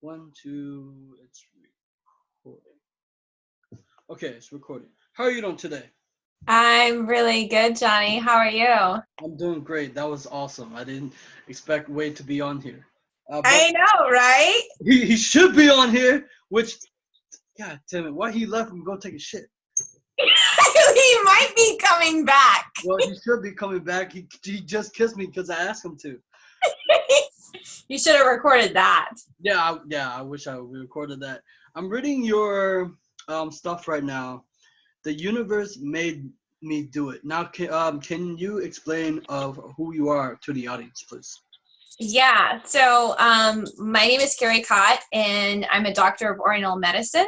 1, 2, it's recording. Okay, it's recording. How are you doing today? I'm really good, Johnny. How are you? I'm doing great. That was awesome. I didn't expect Wade to be on here. But I know, right? he should be on here, which, God damn it, why he left and go take a shit? He might be coming back. Well, he should be coming back. He just kissed me because I asked him to. You should have recorded that. Yeah, I wish I recorded that. I'm reading your stuff right now. The universe made me do it. Now, can you explain of who you are to the audience, please? Yeah. So, my name is Kerry Kott, and I'm a doctor of Oriental medicine,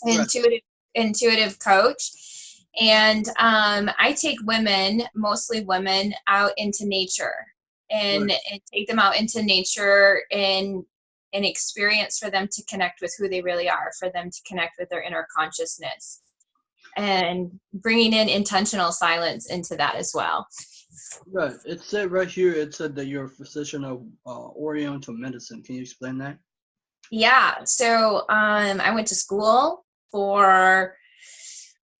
Right. intuitive coach, and I take women, mostly women, out into nature, and take them out into nature and an experience for them to connect with who they really are, for them to connect with their inner consciousness, and bringing in intentional silence into that as well. Right. It said right here, it said that you're a physician of Oriental medicine. Can you explain that? Yeah. So I went to school for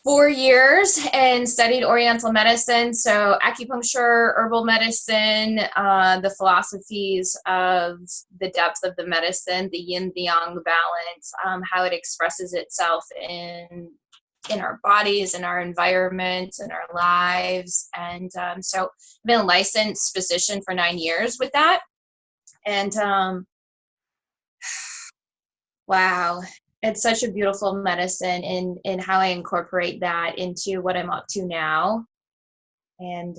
4 years and studied Oriental medicine. So acupuncture, herbal medicine, the philosophies of the depth of the medicine, the yin, the yang, the balance, how it expresses itself in our bodies, in our environment, in our lives. And so I've been a licensed physician for 9 years with that. And wow, it's such a beautiful medicine in how I incorporate that into what I'm up to now. And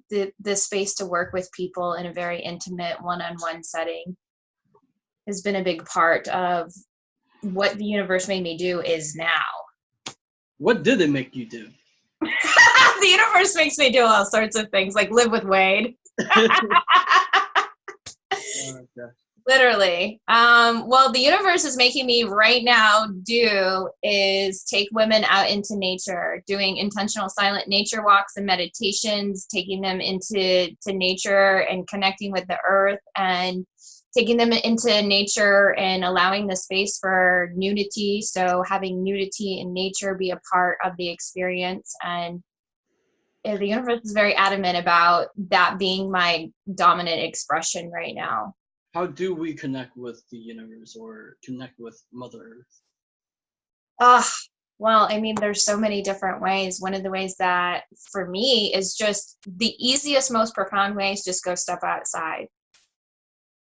the space to work with people in a very intimate one-on-one setting has been a big part of what the universe made me do is now. What did it make you do? The universe makes me do all sorts of things, like live with Wade. Okay. Literally. Well, the universe is making me right now do is take women out into nature, doing intentional silent nature walks and meditations, taking them into nature and connecting with the earth, and taking them into nature and allowing the space for nudity. So having nudity in nature be a part of the experience. And the universe is very adamant about that being my dominant expression right now. How do we connect with the universe or connect with Mother Earth? Well, I mean, there's so many different ways. One of the ways that for me is just the easiest, most profound way is just go step outside.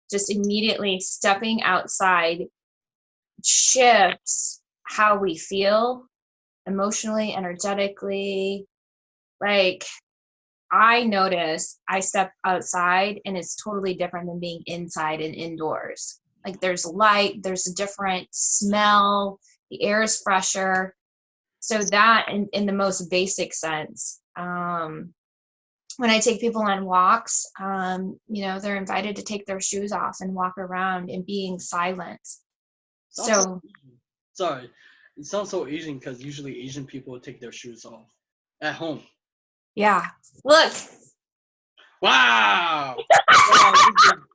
Just immediately stepping outside shifts how we feel emotionally, energetically. Like, I notice I step outside and it's totally different than being inside and indoors. Like, there's light, there's a different smell, the air is fresher. So that in the most basic sense. When I take people on walks, they're invited to take their shoes off and walk around and being silent. Sorry, it sounds so Asian because usually Asian people take their shoes off at home. Yeah. Look. Wow.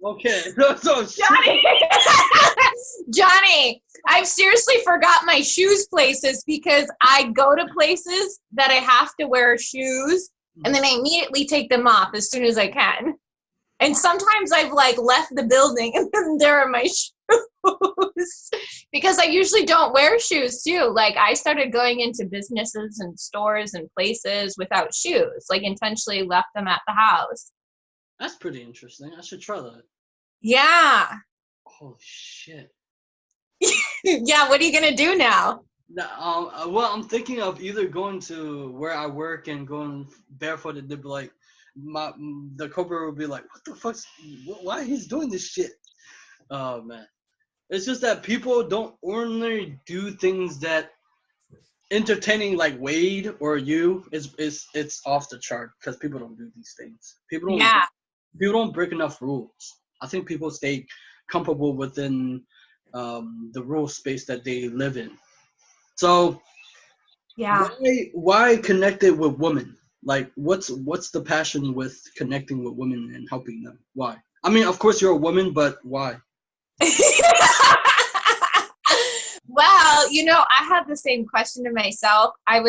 Okay. So Johnny, I've seriously forgot my shoes places because I go to places that I have to wear shoes and then I immediately take them off as soon as I can. And sometimes I've left the building and then there are my shoes because I usually don't wear shoes too. Like, I started going into businesses and stores and places without shoes, intentionally left them at the house. That's pretty interesting. I should try that. Yeah. Holy shit. Yeah, what are you gonna do now? Well, I'm thinking of either going to where I work and going barefooted. They'd be like, the corporate would be like, "What the fuck? Why he's doing this shit?" Oh man, it's just that people don't ordinarily do things that entertaining like Wade or you it's off the chart because people don't do these things. People don't break enough rules. I think people stay comfortable within the rule space that they live in. So yeah, why connected with women? Like, what's the passion with connecting with women and helping them? Why? I mean, of course you're a woman, but why? Well, I had the same question to myself. I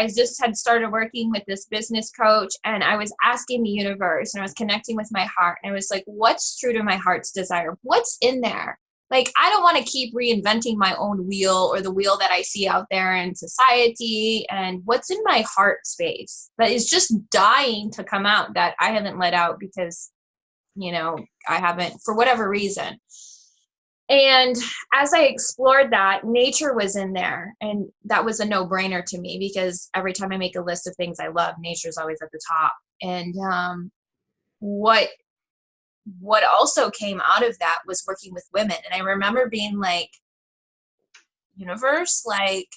just had started working with this business coach, and I was asking the universe, and I was connecting with my heart, and I was like, what's true to my heart's desire? What's in there? Like, I don't want to keep reinventing my own wheel or the wheel that I see out there in society. And what's in my heart space that is just dying to come out that I haven't let out because, I haven't, for whatever reason. And as I explored that, nature was in there. And that was a no-brainer to me because every time I make a list of things I love, nature's always at the top. And what also came out of that was working with women. And I remember being like, universe, like,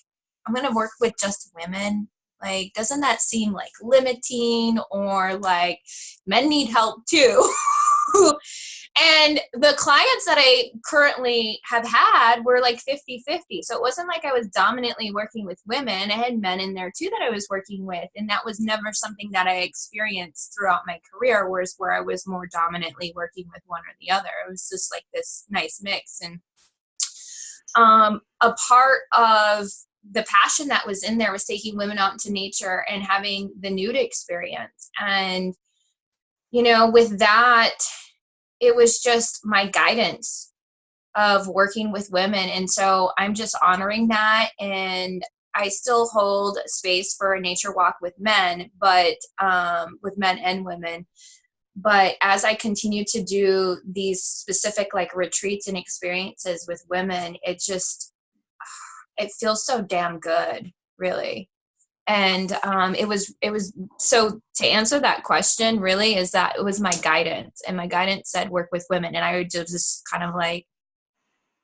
I'm going to work with just women. Like, doesn't that seem like limiting, or like men need help too? And the clients that I currently have had were like 50-50. So it wasn't like I was dominantly working with women. I had men in there too that I was working with. And that was never something that I experienced throughout my career, whereas where I was more dominantly working with one or the other. It was just like this nice mix. And a part of the passion that was in there was taking women out into nature and having the nude experience. And, with that, it was just my guidance of working with women. And so I'm just honoring that. And I still hold space for a nature walk with men, but with men and women. But as I continue to do these specific like retreats and experiences with women, it feels so damn good, really. And it was so, to answer that question really, is that it was my guidance, and my guidance said work with women. And I would just kind of like,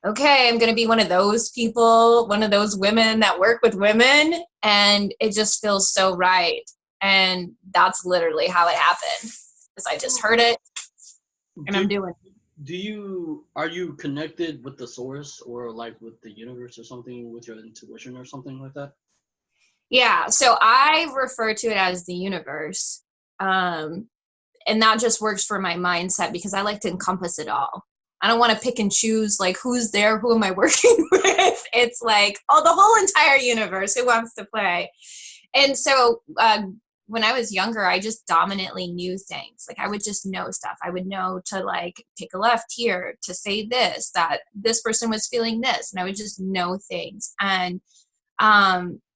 okay, I'm going to be one of those people, one of those women that work with women. And it just feels so right. And that's literally how it happened, because I just heard it and I'm doing it. Are you connected with the source or like with the universe or something, with your intuition or something like that? Yeah, so I refer to it as the universe. And that just works for my mindset because I like to encompass it all. I don't want to pick and choose like who's there, who am I working with? It's like, the whole entire universe, who wants to play? And so when I was younger, I just dominantly knew things. Like I would just know stuff. I would know to like take a left here, to say this, that this person was feeling this. And I would just know things. And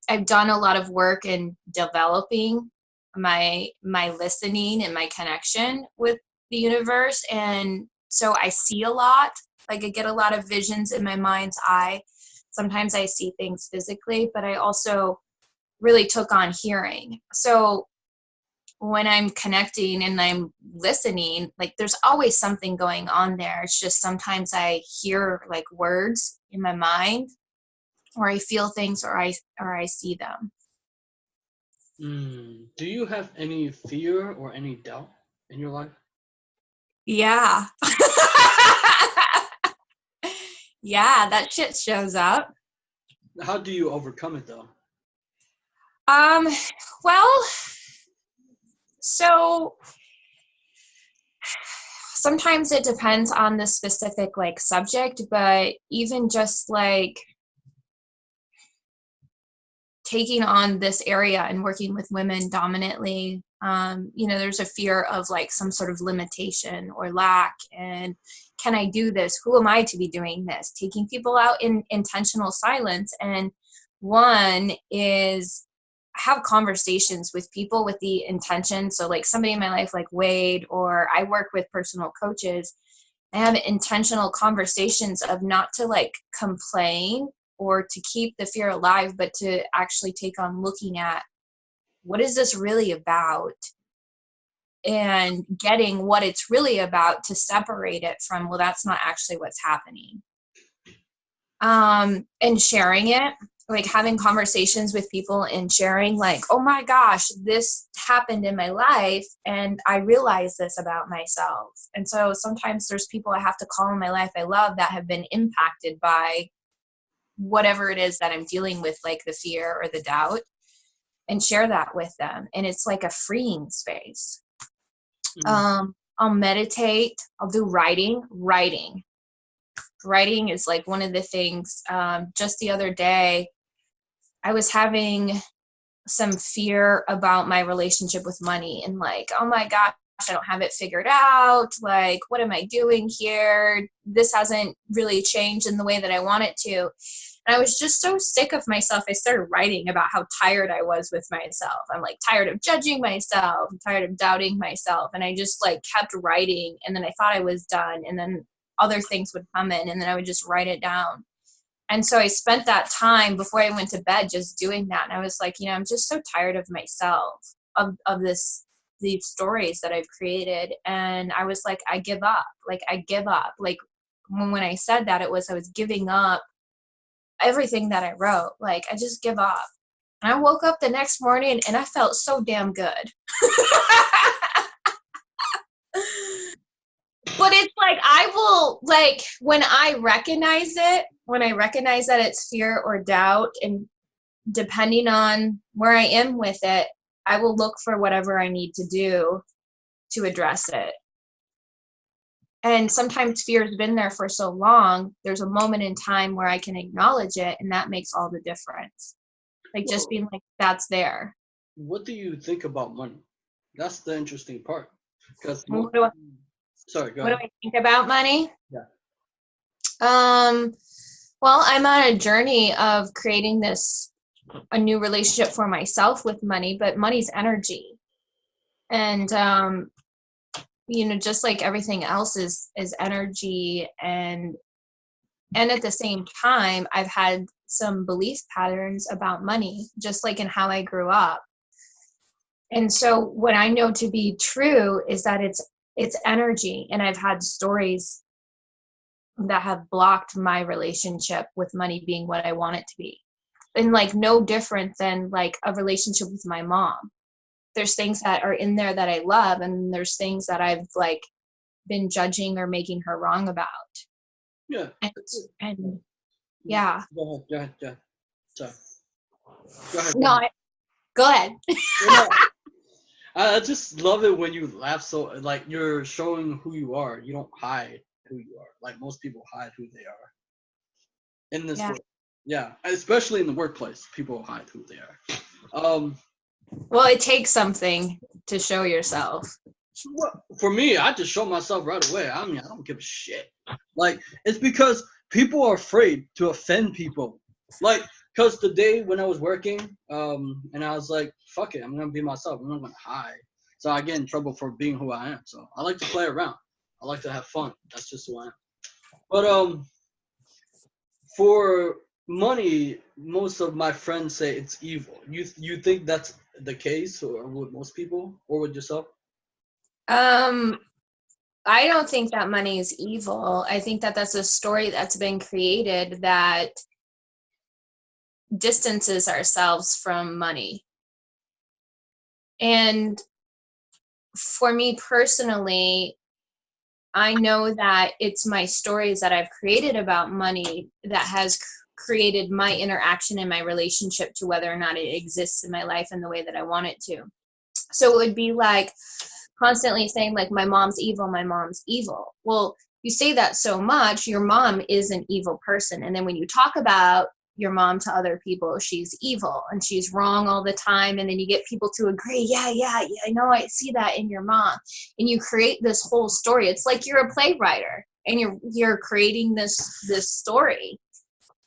I've done a lot of work in developing my listening and my connection with the universe. And so I see a lot. Like I get a lot of visions in my mind's eye. Sometimes I see things physically, but I also really took on hearing. So when I'm connecting and I'm listening, like there's always something going on there. It's just sometimes I hear like words in my mind, or I feel things, or I see them. Do you have any fear or any doubt in your life? Yeah. Yeah, that shit shows up. How do you overcome it though? Well, so sometimes it depends on the specific like subject, but even just like taking on this area and working with women dominantly, there's a fear of like some sort of limitation or lack. And can I do this? Who am I to be doing this? Taking people out in intentional silence. And one is have conversations with people with the intention. So like somebody in my life like Wade, or I work with personal coaches, I have intentional conversations of not to like complain or to keep the fear alive, but to actually take on looking at what is this really about, and getting what it's really about to separate it from, well, that's not actually what's happening. And sharing it, like having conversations with people and sharing like, oh my gosh, this happened in my life and I realized this about myself. And so sometimes there's people I have to call in my life I love that have been impacted by whatever it is that I'm dealing with, like the fear or the doubt, and share that with them. And it's like a freeing space. I'll meditate. I'll do writing. Writing is like one of the things. Just the other day, I was having some fear about my relationship with money and like, oh my gosh, I don't have it figured out. Like, what am I doing here? This hasn't really changed in the way that I want it to. And I was just so sick of myself. I started writing about how tired I was with myself. I'm like tired of judging myself. I'm tired of doubting myself. And I just like kept writing. And then I thought I was done. And then other things would come in and then I would just write it down. And so I spent that time before I went to bed just doing that. And I was like, I'm just so tired of myself, of these stories that I've created. And I was like, I give up. Like, I give up. Like, when I said that, I was giving up everything that I wrote. Like, I just give up. And I woke up the next morning and I felt so damn good. But it's like, I will, like, when I recognize that it's fear or doubt, and depending on where I am with it, I will look for whatever I need to do to address it. And sometimes fear has been there for so long, there's a moment in time where I can acknowledge it, and that makes all the difference. Like, just being like, that's there. What do you think about money? That's the interesting part. Because sorry, go ahead. What do I think about money? Yeah. Well, I'm on a journey of creating a new relationship for myself with money, but money's energy. And, just like everything else is energy. And at the same time, I've had some belief patterns about money, just like in how I grew up. And so what I know to be true is that it's energy. And I've had stories that have blocked my relationship with money being what I want it to be. And like no different than like a relationship with my mom. There's things that are in there that I love, and there's things that I've like been judging or making her wrong about. Yeah. And yeah. Go ahead. Sorry. Go ahead. No, go ahead. I just love it when you laugh, so like you're showing who you are. You don't hide who you are. Like most people hide who they are in this world. Yeah, especially in the workplace, people hide who they are. Well, it takes something to show yourself. For me, I just show myself right away. I mean, I don't give a shit. Like, it's because people are afraid to offend people. Like, because the day when I was working, and I was like, fuck it, I'm going to be myself. I'm not going to hide. So I get in trouble for being who I am. So I like to play around. I like to have fun. That's just who I am. But for money, most of my friends say it's evil. You think that's the case, or with most people, or with yourself? I don't think that money is evil. I think that that's a story that's been created that distances ourselves from money. And for me personally, I know that it's my stories that I've created about money that has created my interaction and my relationship to whether or not it exists in my life in the way that I want it to. So it would be like constantly saying like, my mom's evil, my mom's evil. Well, you say that so much, your mom is an evil person. And then when you talk about your mom to other people, she's evil and she's wrong all the time. And then you get people to agree, yeah, I know, I see that in your mom. And you create this whole story. It's like you're a playwright and you're creating this story.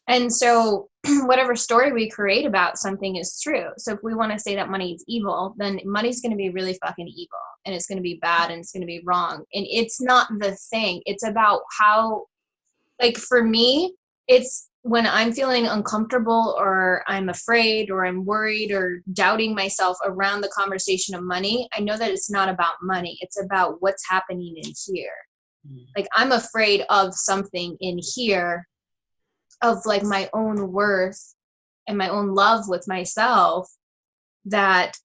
And so whatever story we create about something is true. So if we want to say that money is evil, then money's going to be really fucking evil, and it's going to be bad, and it's going to be wrong. And it's not the thing. It's about how, like for me, it's when I'm feeling uncomfortable or I'm afraid or I'm worried or doubting myself around the conversation of money, I know that it's not about money. It's about what's happening in here. Like I'm afraid of something in here, of like my own worth and my own love with myself, that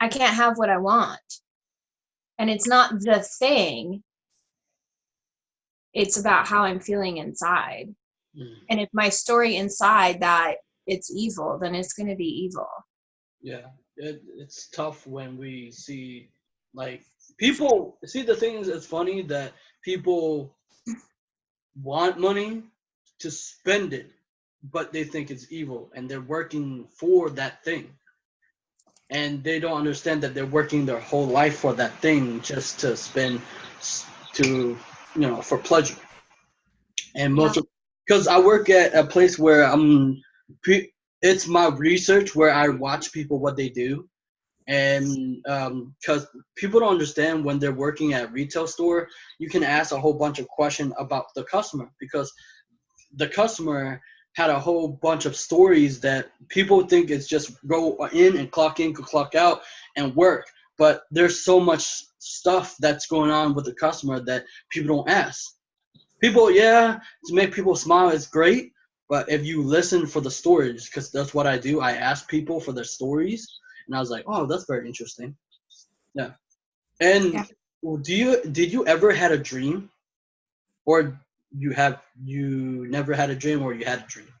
I can't have what I want. And it's not the thing. It's about how I'm feeling inside. And if my story inside that it's evil, then it's going to be evil. Yeah, it's tough when we see Like, people see, the thing is, it's funny that people want money to spend it, but they think it's evil, and they're working for that thing, and they don't understand that they're working their whole life for that thing just to spend, to, for pleasure. And Yeah. most of, because I work at a place where it's my research where I watch people what they do, and because people don't understand, when they're working at retail store, you can ask a whole bunch of questions about the customer, because the customer had a whole bunch of stories that people think it's just go in, clock out, and work. But there's so much stuff that's going on with the customer that people don't ask. People, yeah, to make people smile is great, but if you listen for the stories, because that's what I do, I ask people for their stories, and I was like, oh, that's very interesting. Yeah. And Yeah. did you ever had a dream, or you never had a dream, or you had a dream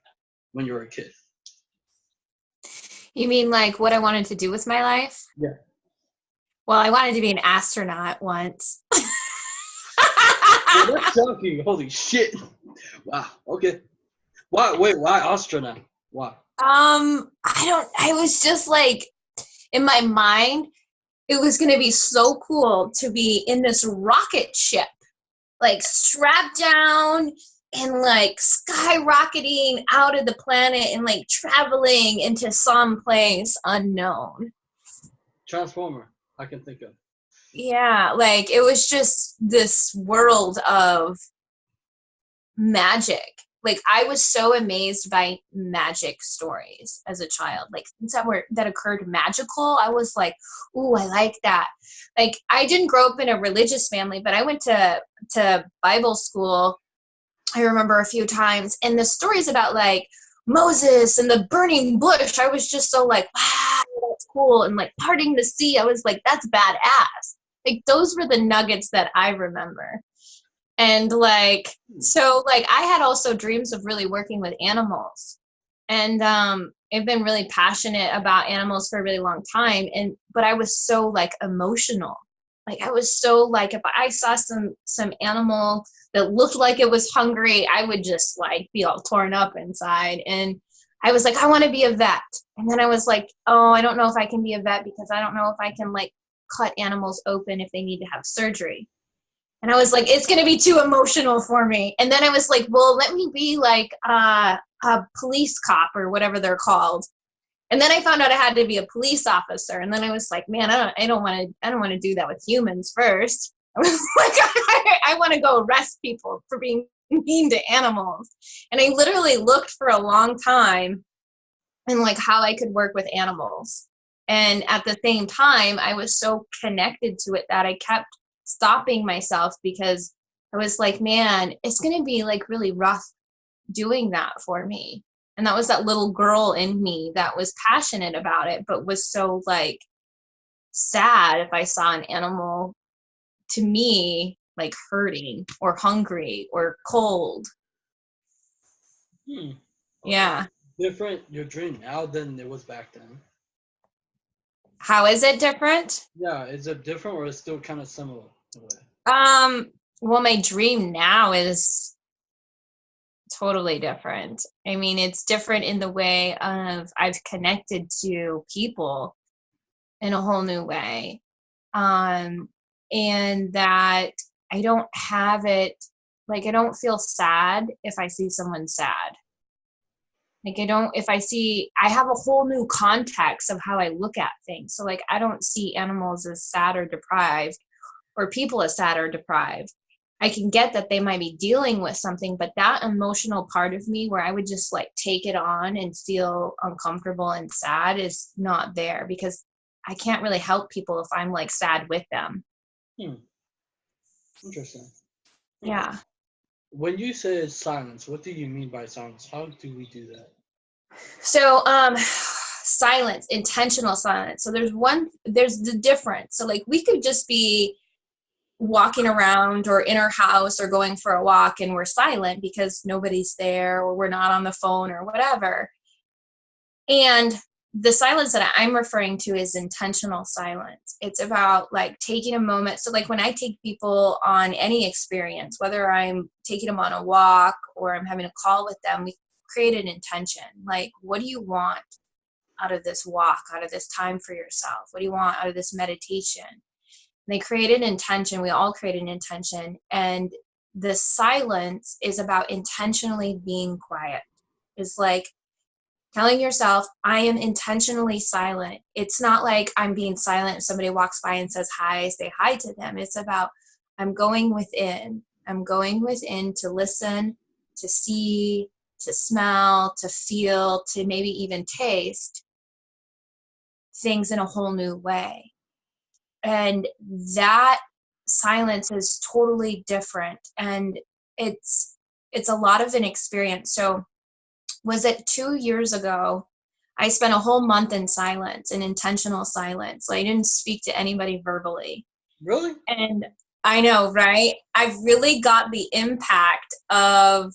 when you were a kid? You mean like what I wanted to do with my life? Yeah. Well, I wanted to be an astronaut once. Well, that's shocking. Holy shit. Wow. Okay. Why? Wait. Why astronaut? Why? I was just like, in my mind, it was going to be so cool to be in this rocket ship, like strapped down and like skyrocketing out of the planet and like traveling into some place unknown. Transformer. I can think of. Yeah, like it was just this world of magic. Like I was so amazed by magic stories as a child. Like things that occurred magical, I was like, "Ooh, I like that." Like I didn't grow up in a religious family, but I went to Bible school. I remember a few times, and the stories about like Moses and the burning bush, I was just so like, "Wow, that's cool." And like parting the sea, I was like, "That's badass." Like those were the nuggets that I remember. And like, so like I had also dreams of really working with animals. And I've been really passionate about animals for a really long time. But I was so like emotional. Like I was so like, if I saw some animal that looked like it was hungry, I would just like be all torn up inside. And I was like, I want to be a vet. And then I was like, oh, I don't know if I can be a vet because I don't know if I can like cut animals open if they need to have surgery. And I was like, it's going to be too emotional for me. And then I was like, well, let me be like a police cop or whatever they're called. And then I found out I had to be a police officer. And then I was like, man, I don't want to do that with humans first. I was like, I want to go arrest people for being mean to animals. And I literally looked for a long time and like how I could work with animals. And at the same time, I was so connected to it that I kept stopping myself because I was like, man, it's going to be like really rough doing that for me. And that was that little girl in me that was passionate about it, but was so like sad if I saw an animal, to me, like hurting or hungry or cold. Yeah. Different your dream now than it was back then. How is it different? Yeah, is it different, or is it still kind of similar in a way? Well, my dream now is totally different. I mean, it's different in the way of I've connected to people in a whole new way. And that I don't have it, like, I don't feel sad if I see someone sad. Like, I have a whole new context of how I look at things. So, like, I don't see animals as sad or deprived, or people as sad or deprived. I can get that they might be dealing with something, but that emotional part of me where I would just like take it on and feel uncomfortable and sad is not there, because I can't really help people if I'm like sad with them. Interesting. Yeah. When you say silence, what do you mean by silence? How do we do that? So, silence, intentional silence. So there's the difference. So like we could just be walking around or in our house or going for a walk and we're silent because nobody's there or we're not on the phone or whatever. And the silence that I'm referring to is intentional silence. It's about like taking a moment. So like when I take people on any experience, whether I'm taking them on a walk or I'm having a call with them, we create an intention. Like, what do you want out of this walk, out of this time for yourself? What do you want out of this meditation? And they create an intention. We all create an intention. And the silence is about intentionally being quiet. It's like telling yourself, I am intentionally silent. It's not like I'm being silent if somebody walks by and says hi, say hi to them. It's about, I'm going within. I'm going within to listen, to see, to smell, to feel, to maybe even taste things in a whole new way. And that silence is totally different. And it's a lot of an experience. So was it 2 years ago, I spent a whole month in silence, in intentional silence. Like I didn't speak to anybody verbally. Really? And I know, right? I've really got the impact of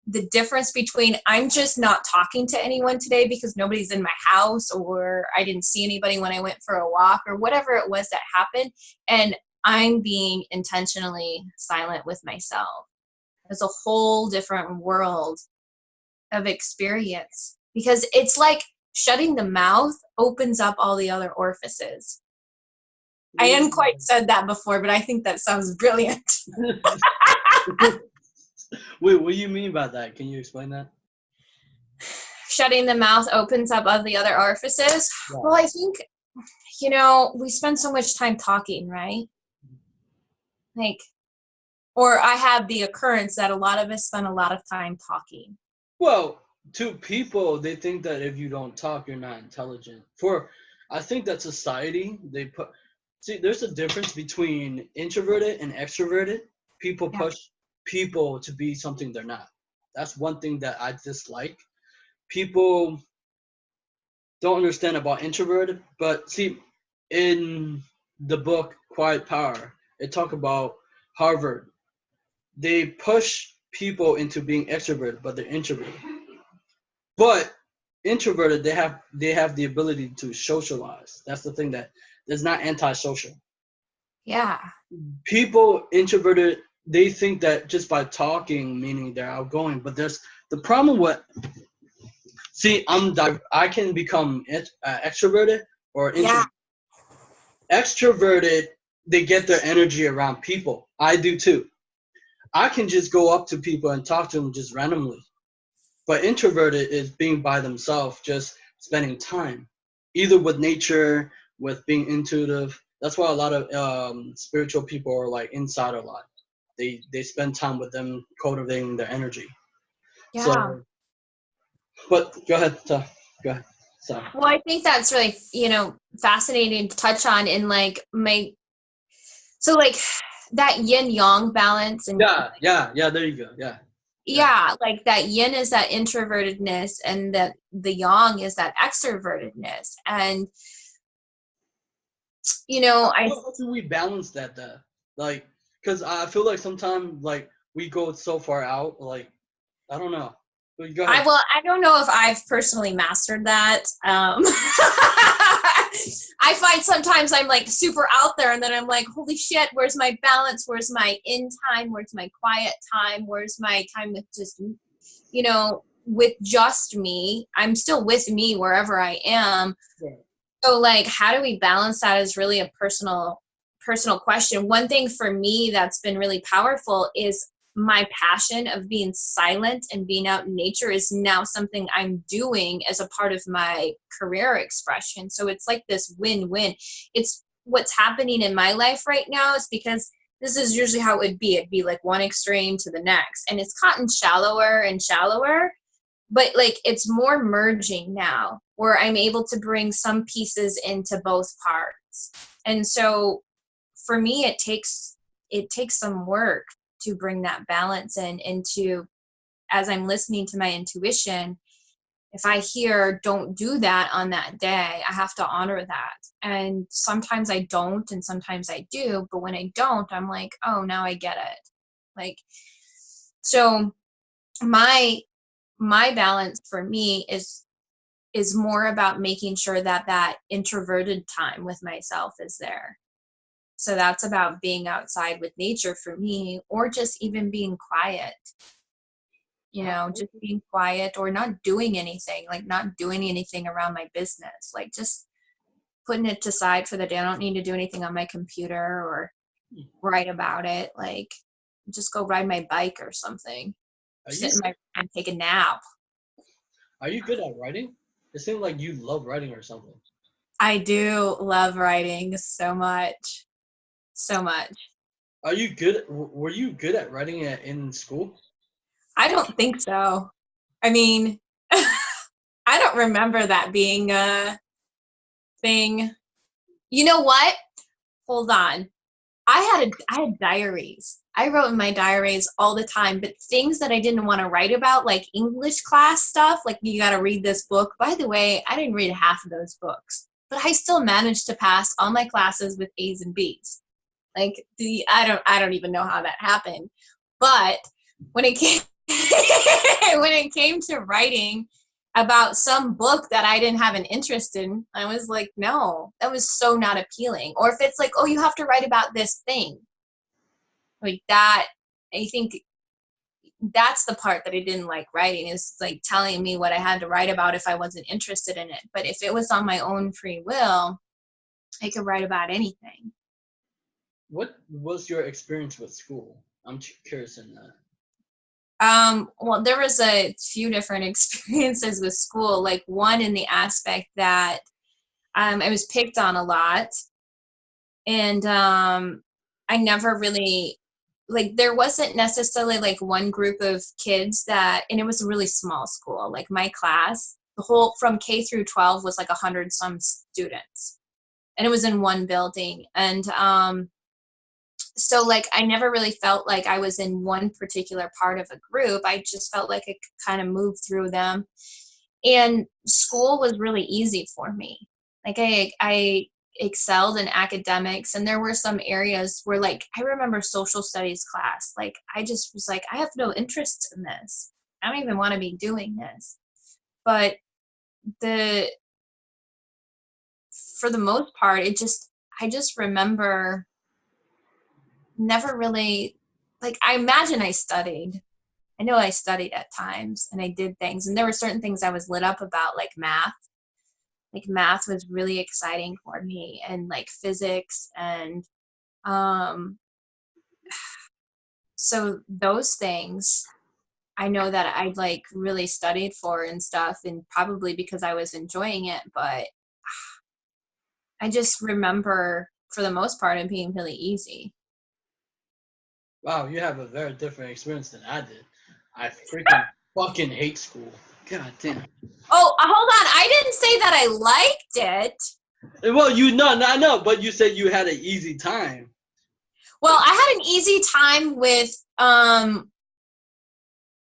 the difference between I'm just not talking to anyone today because nobody's in my house, or I didn't see anybody when I went for a walk, or whatever it was that happened. And I'm being intentionally silent with myself. It's a whole different world of experience, because it's like shutting the mouth opens up all the other orifices. I hadn't quite said that before, but I think that sounds brilliant. Wait, what do you mean by that? Can you explain that? Shutting the mouth opens up all the other orifices. Yeah. Well, I think, we spend so much time talking, right? Like, or I have the occurrence that a lot of us spend a lot of time talking. Well, to people, they think that if you don't talk, you're not intelligent. I think that society, there's a difference between introverted and extroverted. People push people to be something they're not. That's one thing that I dislike. People don't understand about introverted, but see, in the book Quiet Power, it talk about Harvard. They push people into being extroverted, but they're introverted. But introverted, they have the ability to socialize. That's the thing that is not antisocial. Yeah. People introverted, they think that just by talking, meaning they're outgoing. But there's the problem with. See, I can become extroverted or introverted. Yeah. Extroverted, they get their energy around people. I do too. I can just go up to people and talk to them just randomly. But introverted is being by themselves, just spending time, either with nature, with being intuitive. That's why a lot of spiritual people are like inside a lot. They spend time with them, cultivating their energy. Yeah. So, but go ahead. Go ahead. Sorry. Well, I think that's really, fascinating to touch on in like that yin yang balance. And yeah. There you go. Yeah, like that yin is that introvertedness, and that the yang is that extrovertedness. And how do we balance that though? Like, because I feel like sometimes like we go so far out, like I don't know. I don't know if I've personally mastered that. I find sometimes I'm like super out there, and then I'm like, holy shit, where's my balance? Where's my in time? Where's my quiet time? Where's my time with just, with just me? I'm still with me wherever I am. Yeah. So like, how do we balance that is really a personal question. One thing for me that's been really powerful is my passion of being silent and being out in nature is now something I'm doing as a part of my career expression. So it's like this win-win. It's what's happening in my life right now is because this is usually how it would be. It'd be like one extreme to the next. And it's gotten shallower and shallower, but like it's more merging now where I'm able to bring some pieces into both parts. And so for me, it takes some work to bring that balance in, into as I'm listening to my intuition. If I hear don't do that on that day, I have to honor that. And sometimes I don't, and sometimes I do. But when I don't, I'm like, oh, now I get it. Like, so my balance for me is is more about making sure that that introverted time with myself is there. So that's about being outside with nature for me, or just even being quiet, just being quiet or not doing anything, like not doing anything around my business, like just putting it aside for the day. I don't need to do anything on my computer or write about it. Like just go ride my bike or something, sit in my room and take a nap. Are you good at writing? It seems like you love writing or something. I do love writing so much. So much. Are you good? Were you good at writing in school? I don't think so. I mean, I don't remember that being a thing. You know what? Hold on. I had diaries. I wrote in my diaries all the time, but things that I didn't want to write about, like English class stuff, like you got to read this book. By the way, I didn't read half of those books, but I still managed to pass all my classes with A's and B's. Like I don't even know how that happened. But when it came when it came to writing about some book that I didn't have an interest in, I was like, no, that was so not appealing. Or if it's like, oh, you have to write about this thing. Like that, I think that's the part that I didn't like writing, is like telling me what I had to write about if I wasn't interested in it. But if it was on my own free will, I could write about anything. What was your experience with school? I'm curious in that. Well, there was a few different experiences with school. Like one in the aspect that I was picked on a lot, and I never really, like, there wasn't necessarily like one group of kids that, and it was a really small school. Like my class, the whole from K through 12 was like 100 some students, and it was in one building. And so like I never really felt like I was in one particular part of a group. I just felt like I could kind of move through them. And school was really easy for me. Like I excelled in academics, and there were some areas where, like, I remember social studies class. Like I just was like, I have no interest in this. I don't even want to be doing this. But the for the most part, I just remember never really, like, I imagine I studied. I know I studied at times and I did things, and there were certain things I was lit up about, like math. Like math was really exciting for me, and like physics, and um so those things I know that I like really studied for and stuff, and probably because I was enjoying it. But I just remember for the most part it being really easy. Wow, you have a very different experience than I did. I freaking fucking hate school. God damn. Oh, hold on. I didn't say that I liked it. Well, I know, but you said you had an easy time. Well, I had an easy time with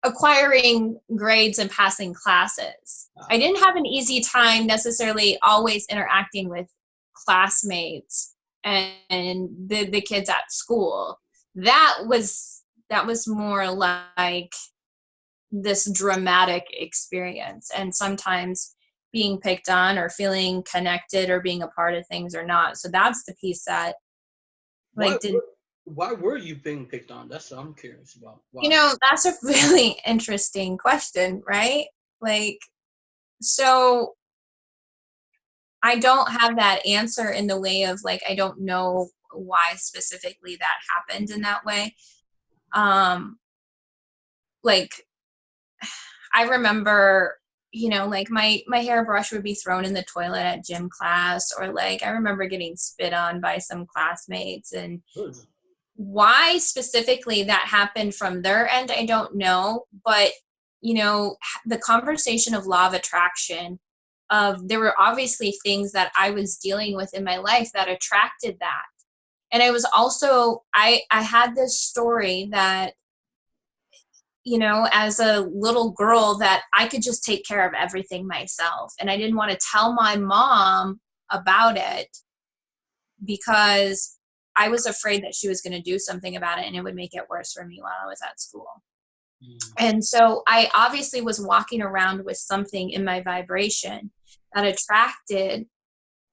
acquiring grades and passing classes. I didn't have an easy time necessarily always interacting with classmates and the kids at school. That was more like this dramatic experience, and sometimes being picked on or feeling connected or being a part of things or not. So that's the piece that like why were you being picked on? That's what I'm curious about. Why? That's a really interesting question, right? Like, so I don't have that answer in the way of like, I don't know why specifically that happened in that way. Like I remember, like my hairbrush would be thrown in the toilet at gym class, or like I remember getting spit on by some classmates. And why specifically that happened from their end, I don't know. But the conversation of law of attraction, there were obviously things that I was dealing with in my life that attracted that. And I was also, I had this story that, as a little girl, that I could just take care of everything myself. And I didn't want to tell my mom about it because I was afraid that she was going to do something about it and it would make it worse for me while I was at school. And so I obviously was walking around with something in my vibration that attracted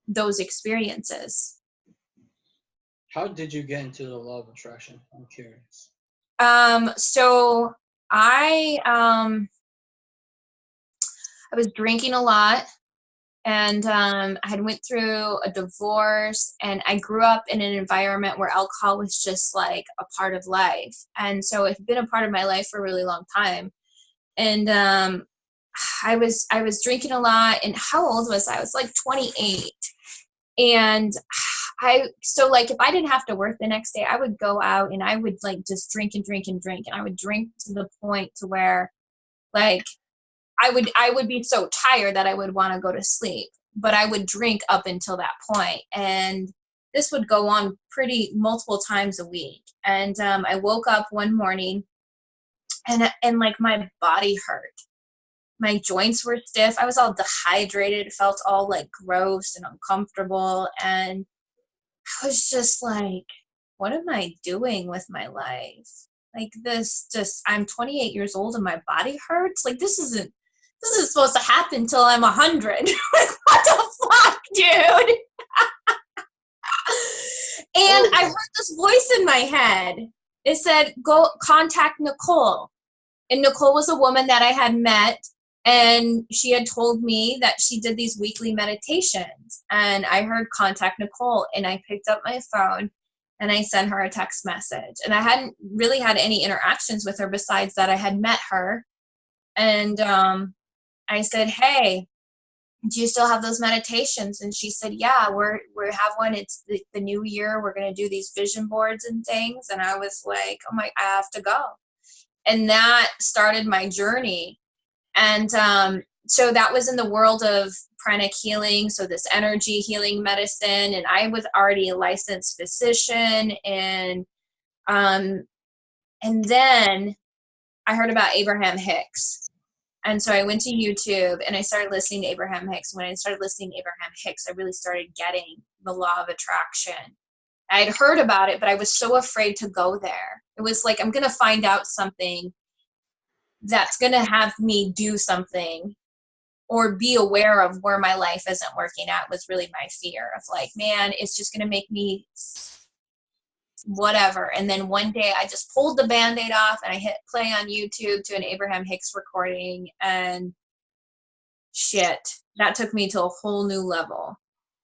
those experiences. How did you get into the law of attraction? I'm curious. So I was drinking a lot, and I had went through a divorce, and I grew up in an environment where alcohol was just like a part of life. And so it had been a part of my life for a really long time. And I was drinking a lot. And how old was I? I was like 28. And so like if I didn't have to work the next day, I would go out and I would like just drink and drink and drink. And I would drink to the point to where like I would be so tired that I would want to go to sleep, but I would drink up until that point. And this would go on pretty multiple times a week. And I woke up one morning and like my body hurt. My joints were stiff. I was all dehydrated. It felt all like gross and uncomfortable. And I was just like, what am I doing with my life? Like this just, I'm 28 years old and my body hurts. Like this isn't supposed to happen till I'm 100. Like what the fuck, dude? And I heard this voice in my head. It said, go contact Nicole. And Nicole was a woman that I had met, and she had told me that she did these weekly meditations. And I heard contact Nicole, and I picked up my phone and I sent her a text message. And I hadn't really had any interactions with her besides that I had met her. And I said, hey, do you still have those meditations? And she said, yeah, we have one. It's the new year. We're going to do these vision boards and things. And I was like, oh my, I have to go. And that started my journey. And so that was in the world of pranic healing, so this energy healing medicine. And I was already a licensed physician. And then I heard about Abraham Hicks. And so I went to YouTube and I started listening to Abraham Hicks. When I started listening to Abraham Hicks, I really started getting the law of attraction. I had heard about it, but I was so afraid to go there. It was like, I'm going to find out something that's going to have me do something or be aware of where my life isn't working out was really my fear of like, man, it's just going to make me whatever. And then one day I just pulled the Band-Aid off and I hit play on YouTube to an Abraham Hicks recording, and shit, that took me to a whole new level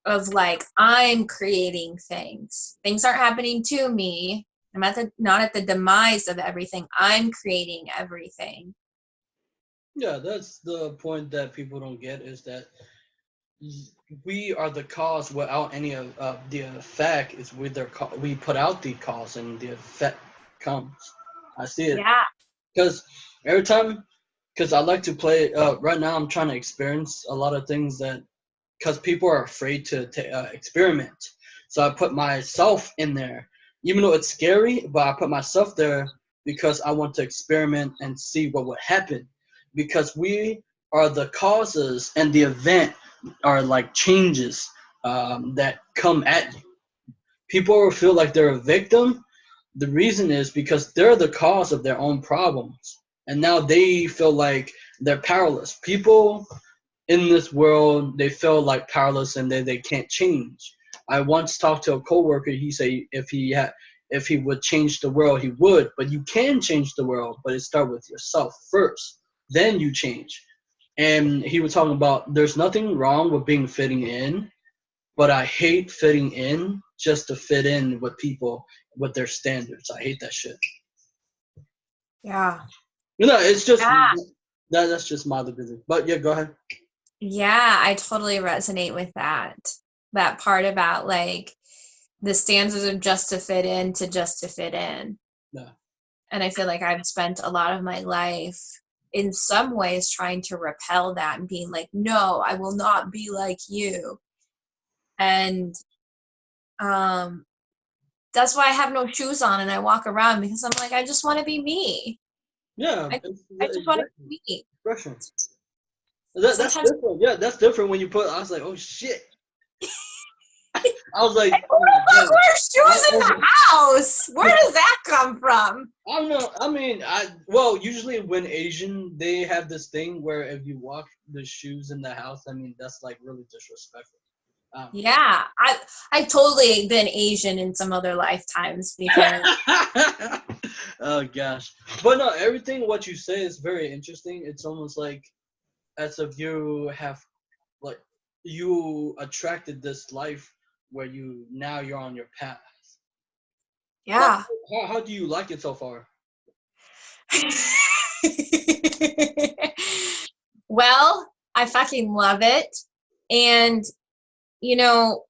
of like, I'm creating things. Things aren't happening to me. I'm not at the demise of everything. I'm creating everything. Yeah, that's the point that people don't get, is that we are the cause without any of the effect. Is we put out the cause and the effect comes. I see it. Yeah. Because every time, because I like to play, right now I'm trying to experience a lot of things that, because people are afraid to experiment. So I put myself in there, even though it's scary, but I put myself there because I want to experiment and see what would happen. Because we are the causes, and the event are like changes that come at you. People will feel like they're a victim. The reason is because they're the cause of their own problems. And now they feel like they're powerless. People in this world, they feel like powerless and they can't change. I once talked to a coworker. He said if he would change the world, he would. But you can change the world, but it starts with yourself first. Then you change. And he was talking about there's nothing wrong with being fitting in, but I hate fitting in just to fit in with people with their standards. I hate that shit. Yeah. It's just that's just my opinion. But yeah, go ahead. Yeah, I totally resonate with that part about like the standards of just to fit in to just to fit in. Yeah. And I feel like I've spent a lot of my life in some ways trying to repel that and being like, no, I will not be like you. And that's why I have no shoes on and I walk around, because I'm like, I just want to be me. Yeah. I just want to be me. Expression. That's different. Yeah, that's different when you put, I was like, oh shit. I was like, Who the fuck wears shoes in the house? Where does that come from? I don't know. I mean, usually when Asian, they have this thing where if you walk the shoes in the house, I mean, that's like really disrespectful. Yeah, I've totally been Asian in some other lifetimes because Oh gosh, but no, everything what you say is very interesting. It's almost like as if you have like you attracted this life where you're on your path. Like, yeah. how do you like it so far? Well, I fucking love it. And, you know,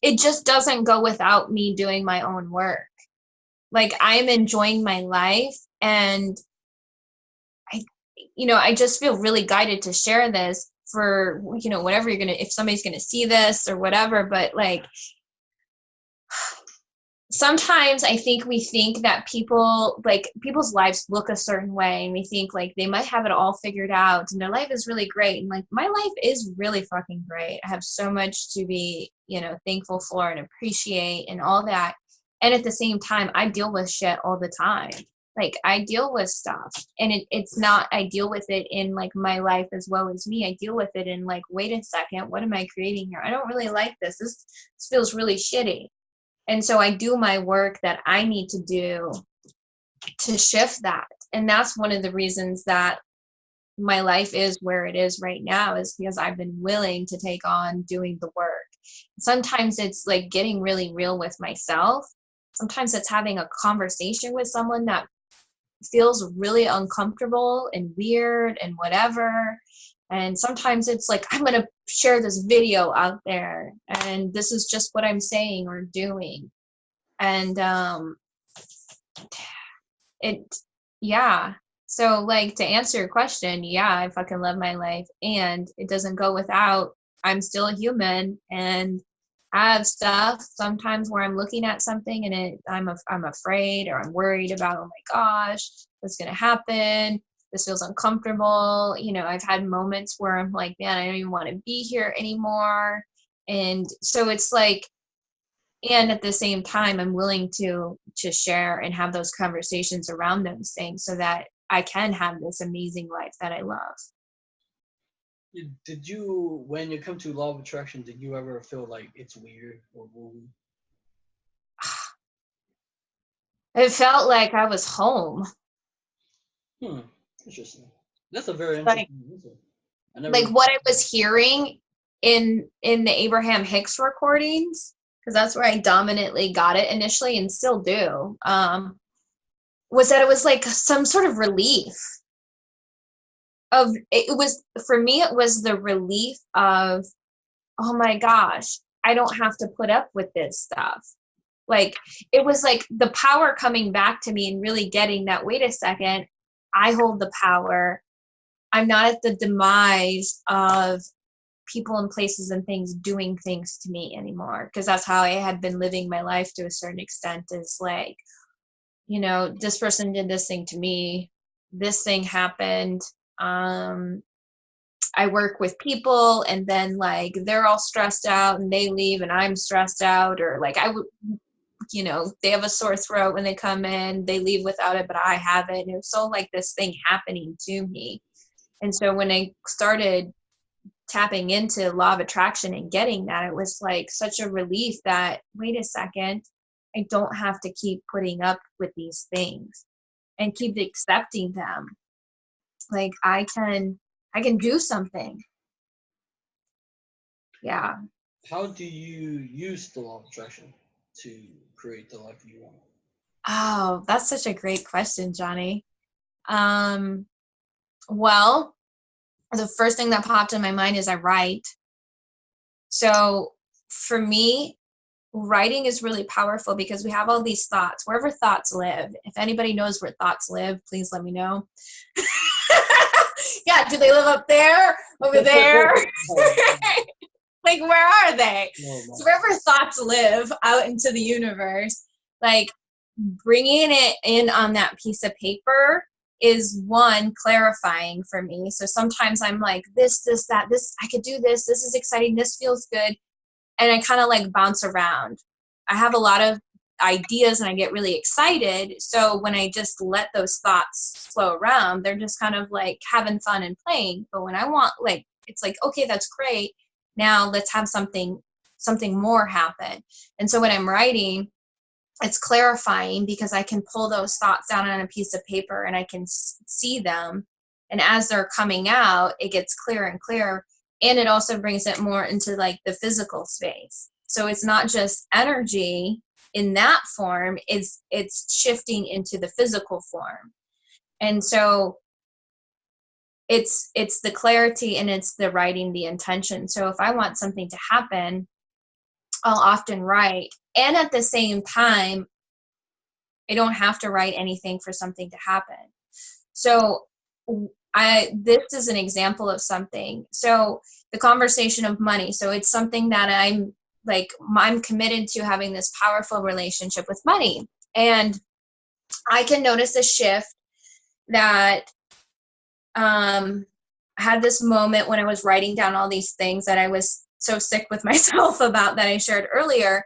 it just doesn't go without me doing my own work. Like, I'm enjoying my life, and I just feel really guided to share this for, whatever if somebody's gonna see this or whatever. But like, sometimes I think we think that people's lives look a certain way, and we think like they might have it all figured out and their life is really great. And like, my life is really fucking great. I have so much to be, thankful for and appreciate and all that. And at the same time, I deal with shit all the time. Like, I deal with stuff, and it's not, I deal with it in like my life as well as me. I deal with it in like, wait a second, what am I creating here? I don't really like this. This feels really shitty. And so I do my work that I need to do to shift that. And that's one of the reasons that my life is where it is right now, is because I've been willing to take on doing the work. Sometimes it's like getting really real with myself. Sometimes it's having a conversation with someone that feels really uncomfortable and weird and whatever. And sometimes it's like, I'm going to share this video out there, and this is just what I'm saying or doing. And yeah. So like, to answer your question, yeah, I fucking love my life, and it doesn't go without, I'm still a human, and I have stuff sometimes where I'm looking at something and I'm afraid or I'm worried about, oh my gosh, what's going to happen? This feels uncomfortable. I've had moments where I'm like, man, I don't even want to be here anymore. And so it's like, and at the same time, I'm willing to share and have those conversations around those things so that I can have this amazing life that I love. Did you, when you come to law of attraction, did you ever feel like it's weird or woo? It felt like I was home. Interesting. That's a very Like, interesting answer. like what I was hearing in the Abraham Hicks recordings, because that's where I dominantly got it initially and still do, was that it was like some sort of relief of, it was, for me, it was the relief of, oh my gosh, I don't have to put up with this stuff. Like, it was like the power coming back to me and really getting that, wait a second, I hold the power. I'm not at the demise of people and places and things doing things to me anymore. Because that's how I had been living my life to a certain extent, is like, this person did this thing to me. This thing happened. I work with people, and then like, they're all stressed out and they leave and I'm stressed out, or like, I would, they have a sore throat when they come in, they leave without it, but I have it. And it was so like this thing happening to me. And so when I started tapping into law of attraction and getting that, it was like such a relief that, wait a second, I don't have to keep putting up with these things and keep accepting them. Like, I can do something. Yeah. How do you use the law of attraction to create the life you want? Oh, that's such a great question, Johnny. Well, the first thing that popped in my mind is I write. So for me, writing is really powerful because we have all these thoughts, wherever thoughts live. If anybody knows where thoughts live, please let me know. Yeah, do they live up there, over there? Like, where are they? So wherever thoughts live out into the universe, like, bringing it in on that piece of paper is, one, clarifying for me. So sometimes I'm like, this, that, this, I could do this. This is exciting. This feels good. and I kind of like bounce around. I have a lot of ideas and I get really excited. So when I just let those thoughts flow around, they're just kind of like having fun and playing. But when I want, like, it's like, okay, that's great. Now let's have something more happen. And so when I'm writing, it's clarifying because I can pull those thoughts down on a piece of paper and I can see them. And as they're coming out, it gets clearer and clearer. And it also brings it more into like the physical space. So it's not just energy in that form, it's shifting into the physical form. And so it's the clarity and it's the writing the intention. So if I want something to happen, I'll often write. And at the same time, I don't have to write anything for something to happen. So this is an example of something. So the conversation of money. So it's something that I'm committed to having this powerful relationship with money. And I can notice a shift that I had this moment when I was writing down all these things that I was so sick with myself about that I shared earlier.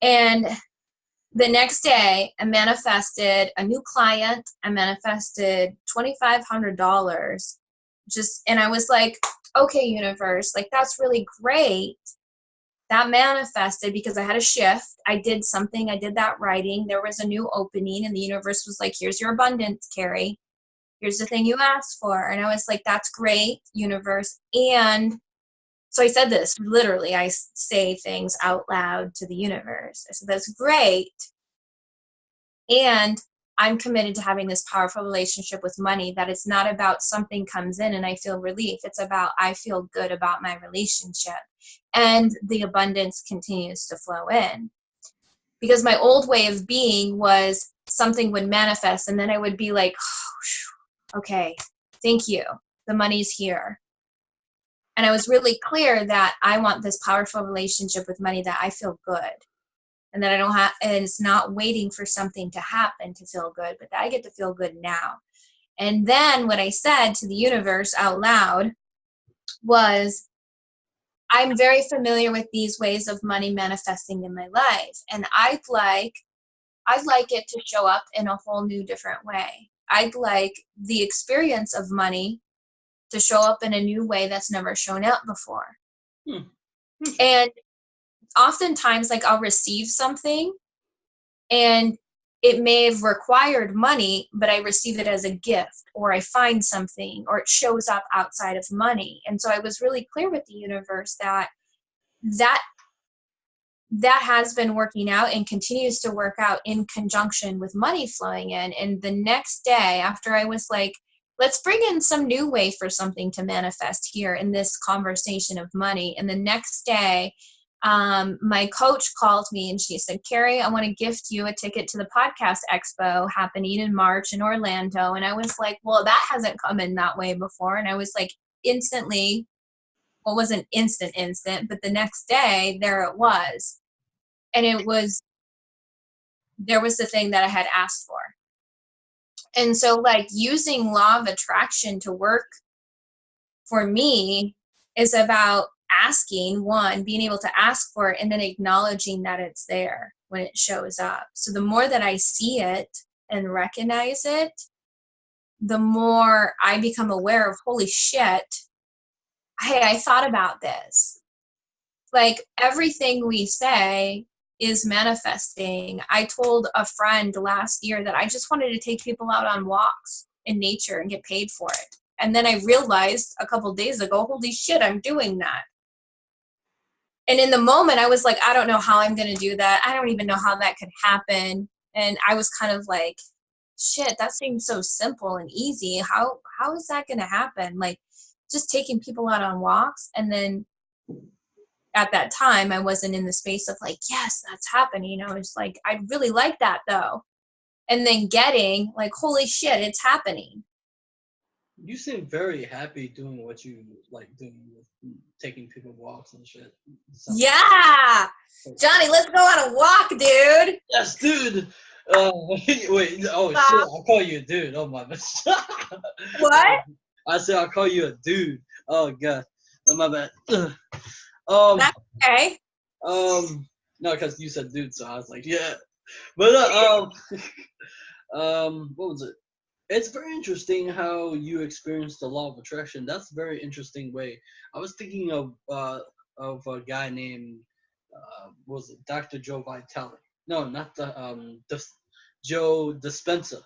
And the next day I manifested a new client. I manifested $2,500 and I was like, okay, universe, like that's really great. That manifested because I had a shift. I did something. I did that writing. There was a new opening and the universe was like, here's your abundance, Kerry. Here's the thing you asked for. And I was like, that's great, universe. And so I said this, literally, I say things out loud to the universe. I said, that's great. And I'm committed to having this powerful relationship with money, that it's not about something comes in and I feel relief. It's about I feel good about my relationship. And the abundance continues to flow in. Because my old way of being was something would manifest and then I would be like, oh, okay, thank you. The money's here. And I was really clear that I want this powerful relationship with money, that I feel good. And that I don't have, and it's not waiting for something to happen to feel good, but that I get to feel good now. And then what I said to the universe out loud was, I'm very familiar with these ways of money manifesting in my life. And I'd like it to show up in a whole new different way. I'd like the experience of money to show up in a new way that's never shown up before. And oftentimes, like, I'll receive something and it may have required money, but I receive it as a gift, or I find something, or it shows up outside of money. And so I was really clear with the universe that has been working out and continues to work out in conjunction with money flowing in. And the next day, after I was like, let's bring in some new way for something to manifest here in this conversation of money. And the next day, my coach called me and she said, Kerry, I want to gift you a ticket to the podcast expo happening in March in Orlando. And I was like, well, that hasn't come in that way before. And I was like, instantly, well, it wasn't instant, but the next day there it was. And there was the thing that I had asked for. And so, like, using law of attraction to work for me is about asking, one, being able to ask for it, and then acknowledging that it's there when it shows up. So the more that I see it and recognize it, the more I become aware of, holy shit, hey, I thought about this. Like, everything we say is manifesting. I told a friend last year that I just wanted to take people out on walks in nature and get paid for it. And then I realized a couple days ago, holy shit, I'm doing that. And in the moment, I was like, I don't know how I'm going to do that. I don't even know how that could happen. And I was kind of like, shit, that seems so simple and easy. How is that going to happen? Like, just taking people out on walks. And then at that time, I wasn't in the space of like, yes, that's happening. I was like, I'd really like that though. And then getting like, holy shit, it's happening. You seem very happy doing what you like doing, with taking people walks and shit. Yeah, Johnny, let's go on a walk, dude. Yes, dude. Wait, oh shit, I'll call you a dude. Oh my bad. What? I said I'll call you a dude. Oh god, oh, my bad. That's okay. No, because you said dude, so I was like, yeah. But what was it? It's very interesting how you experience the law of attraction. That's a very interesting way. I was thinking of a guy named was it Dr. Joe Vitale? No, not Joe Dispenza.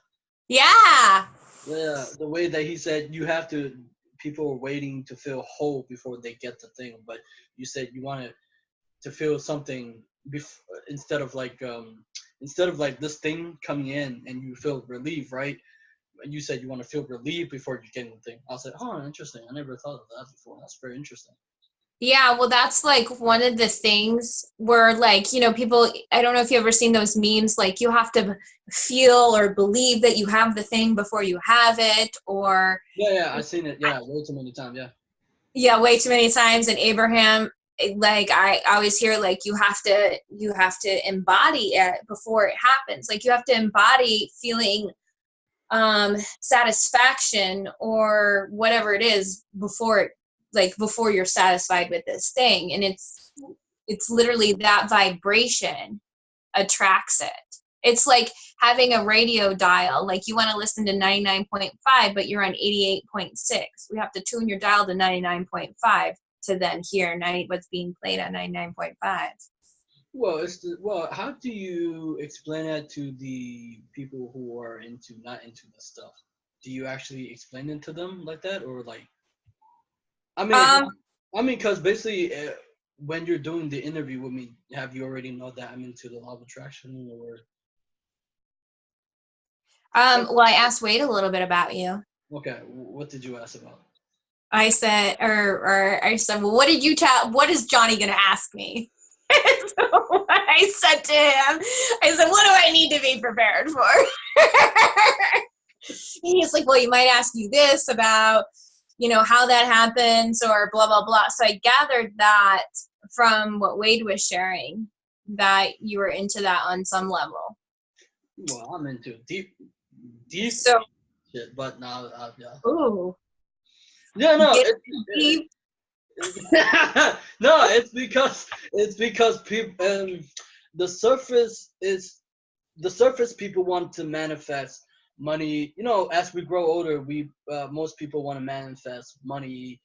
Yeah. Yeah, the way that he said you have to, people are waiting to feel whole before they get the thing, but you said you wanted to feel something instead of like this thing coming in and you feel relief, right? You said you want to feel relief before you get the thing. I was like, oh, interesting. I never thought of that before. That's very interesting. Yeah, well, that's like one of the things where, like, you know, people, I don't know if you've ever seen those memes, like you have to feel or believe that you have the thing before you have it, or Yeah, I've seen it. Yeah, way too many times. Yeah. yeah, way too many times. And Abraham, like I always hear, like you have to embody it before it happens. Like you have to embody feeling satisfaction or whatever it is before you're satisfied with this thing. And it's literally that vibration attracts it. It's like having a radio dial. Like you want to listen to 99.5, but you're on 88.6. We have to tune your dial to 99.5 to then hear what's being played on 99.5. Well, how do you explain that to the people who are not into this stuff? Do you actually explain it to them like that, or like? I mean, Um, because basically, when you're doing the interview with me, have you already know that I'm into the law of attraction, or? well, I asked Wade a little bit about you. Okay, what did you ask about? I said, or I said, well, what is Johnny going to ask me? So I said to him, I said, what do I need to be prepared for? He's like, well, you might ask you this about, you know, how that happens or blah, blah, blah. So I gathered that from what Wade was sharing, that you were into that on some level. Well, I'm into deep So, shit, but now, yeah. ooh. Yeah, no, Get deep. no, it's because people the surface people want to manifest money. You know, as we grow older, we most people want to manifest money,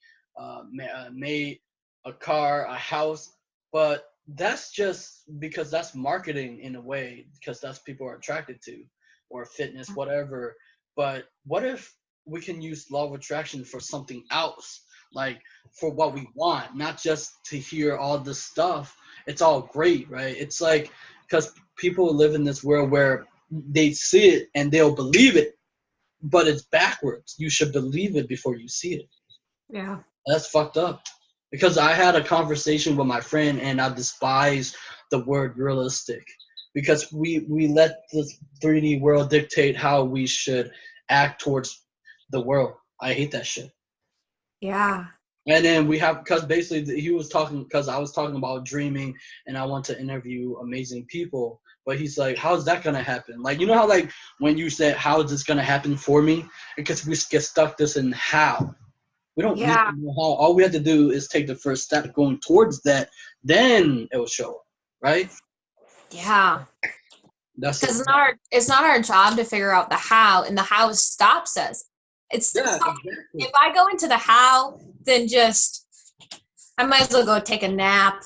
made a car, a house, but that's just because that's marketing in a way because that's people are attracted to, or fitness, whatever. But what if we can use law of attraction for something else? Like for what we want, not just to hear all this stuff. It's all great, right? It's like because people live in this world where they see it and they'll believe it, but it's backwards. You should believe it before you see it. Yeah. That's fucked up. Because I had a conversation with my friend and I despise the word realistic because we let the 3D world dictate how we should act towards the world. I hate that shit. Yeah. And then we have, because basically he was talking, because I was talking about dreaming and I want to interview amazing people. But he's like, how's that going to happen? Like, you know how, like, when you said, how is this going to happen for me? Because we get stuck this in how. We don't need Yeah. to know how. All we have to do is take the first step going towards that. Then it will show up, right? Yeah. That's it. Because it's not our job to figure out the how, and the how stops us. It's Yeah, not, exactly. if I go into the how, then just I might as well go take a nap.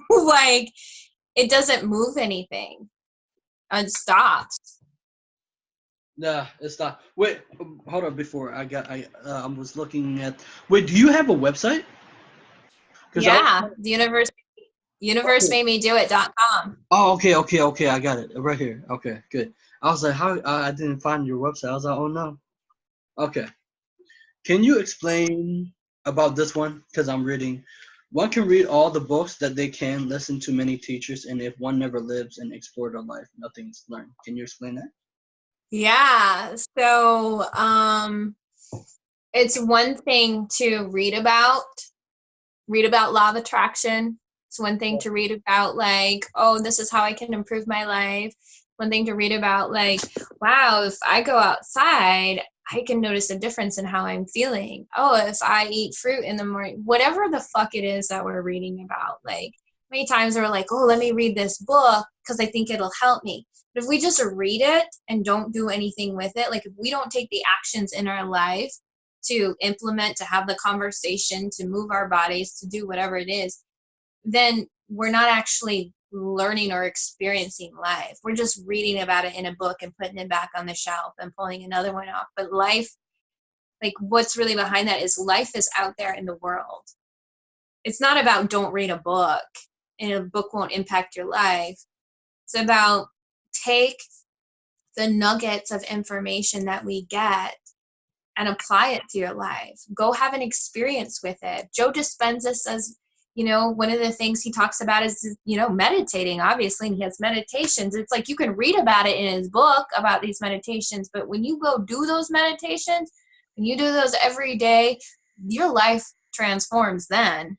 Like it doesn't move anything. It stops. Yeah, it's not. Wait, hold on. Before I was looking at. Wait, do you have a website? Because Yeah. The universe made me do it.com. Oh, okay. I got it right here. Okay, good. I was like, how I didn't find your website. I was like, oh no. Okay. Can you explain about this one? Because I'm reading. One can read all the books that they can, listen to many teachers, and if one never lives and explore their life, nothing's learned. Can you explain that? Yeah. So it's one thing to read about law of attraction. It's one thing to read about, like, oh, this is how I can improve my life. One thing to read about, like, wow, if I go outside, I can notice a difference in how I'm feeling. Oh, if I eat fruit in the morning, whatever the fuck it is that we're reading about, like, many times we're like, oh, let me read this book because I think it'll help me. But if we just read it and don't do anything with it, like if we don't take the actions in our life to implement, to have the conversation, to move our bodies, to do whatever it is, then we're not actually learning or experiencing life. We're just reading about it in a book and putting it back on the shelf and pulling another one off. But life, like what's really behind that is life is out there in the world. It's not about don't read a book and a book won't impact your life. It's about take the nuggets of information that we get and apply it to your life. Go have an experience with it. Joe Dispenza says, you know, one of the things he talks about is, you know, meditating, obviously, and he has meditations. It's like you can read about it in his book about these meditations, but when you go do those meditations, when you do those every day, your life transforms then.